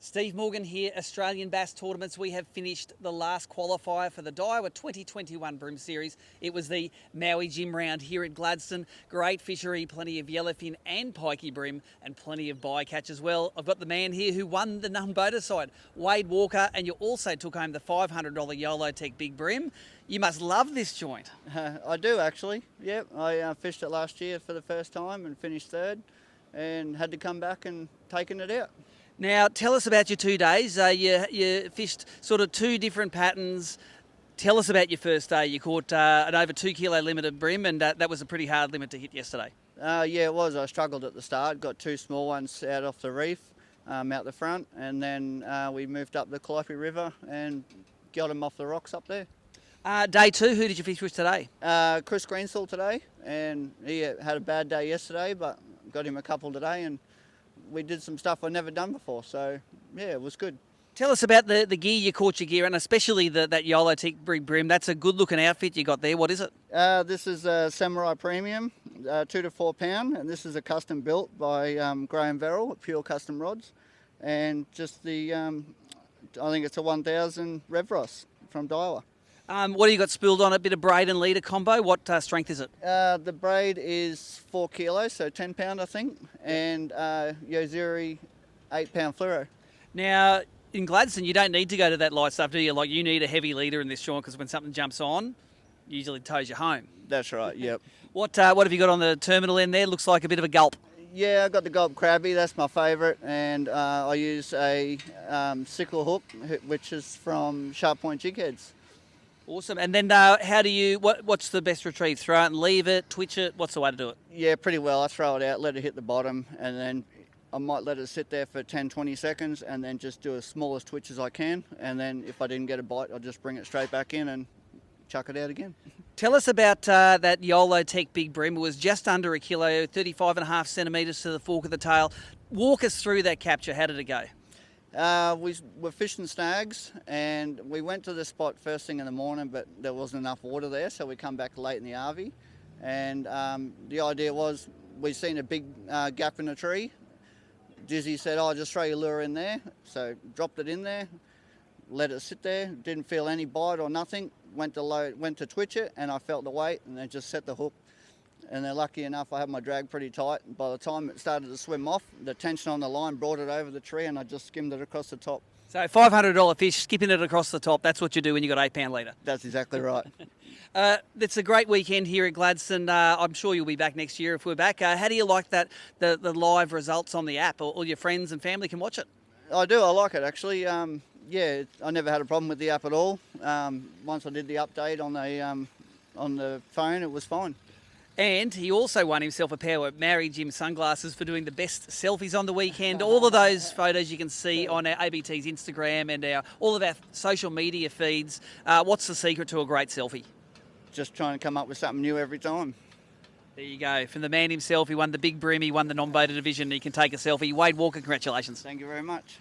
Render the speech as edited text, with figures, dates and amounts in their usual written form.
Steve Morgan here, Australian Bass Tournaments. We have finished the last qualifier for the Daiwa 2021 BREAM Series. It was the Maui Gym round here at Gladstone. Great fishery, plenty of yellowfin and pikey bream, and plenty of bycatch as well. I've got the man here who won the non-boater side, Wade Walker, and you also took home the $500 YOLO Tech Big Bream. You must love this joint. I do actually, yep. I fished it last year for the first time and finished third and had to come back and taken it out. Now, tell us about your 2 days. You fished sort of two different patterns. Tell us about your first day. You caught an over 2 kilo limited bream, and that was a pretty hard limit to hit yesterday. Yeah, it was. I struggled at the start. Got two small ones out off the reef, out the front, and then we moved up the Calliope River and got them off the rocks up there. Day two, who did you fish with today? Chris Greensall today, and he had a bad day yesterday, but got him a couple today, and we did some stuff I'd never done before, so yeah, it was good. Tell us about the gear you caught your gear, and especially that YOLO Tech Big Bream. That's a good looking outfit you got there. What is it? This is a Samurai Premium, 2 to 4 pound, and this is a custom built by Graham Verrill, Pure Custom Rods, and just the, I think it's a 1000 Revros from Daiwa. What do you got spooled on it? A bit of braid and leader combo. What strength is it? The braid is 4 kilos, so 10 pound I think, and Yozuri 8 pound fluoro. Now, in Gladstone, you don't need to go to that light stuff, do you? Like, you need a heavy leader in this joint because when something jumps on, usually tows you home. That's right, yep. What have you got on the terminal end there? Looks like a bit of a gulp. Yeah, I got the Gulp Crabby, that's my favourite, and I use a sickle hook, which is from Sharp Point Jig Heads. Awesome. And then what's the best retrieve? Throw it and leave it, twitch it? What's the way to do it? Yeah, pretty well. I throw it out, let it hit the bottom, and then I might let it sit there for 10, 20 seconds and then just do as small as twitch as I can. And then if I didn't get a bite, I'll just bring it straight back in and chuck it out again. Tell us about that YOLO Tech Big Bream. It was just under a kilo, 35.5 centimetres to the fork of the tail. Walk us through that capture. How did it go? We were fishing snags, and we went to the spot first thing in the morning, but there wasn't enough water there, so we come back late in the RV. And the idea was we seen a big gap in a tree. Dizzy said, "Oh, just throw your lure in there." So dropped it in there, let it sit there. Didn't feel any bite or nothing. Went to twitch it, and I felt the weight, and then just set the hook. And then lucky enough, I had my drag pretty tight. By the time it started to swim off, the tension on the line brought it over the tree, and I just skimmed it across the top. So $500 fish, skipping it across the top, that's what you do when you got 8 pound leader. That's exactly right. It's a great weekend here at Gladstone. I'm sure you'll be back next year if we're back. How do you like that the live results on the app? All your friends and family can watch it? I do, I like it actually. Yeah, I never had a problem with the app at all. Once I did the update on the phone, it was fine. And he also won himself a pair of Maui Gym sunglasses for doing the best selfies on the weekend. All of those photos you can see on our ABT's Instagram and all of our social media feeds. What's the secret to a great selfie? Just trying to come up with something new every time. There you go. From the man himself, he won the Big Bream, he won the non-boater division, he can take a selfie. Wade Walker, congratulations. Thank you very much.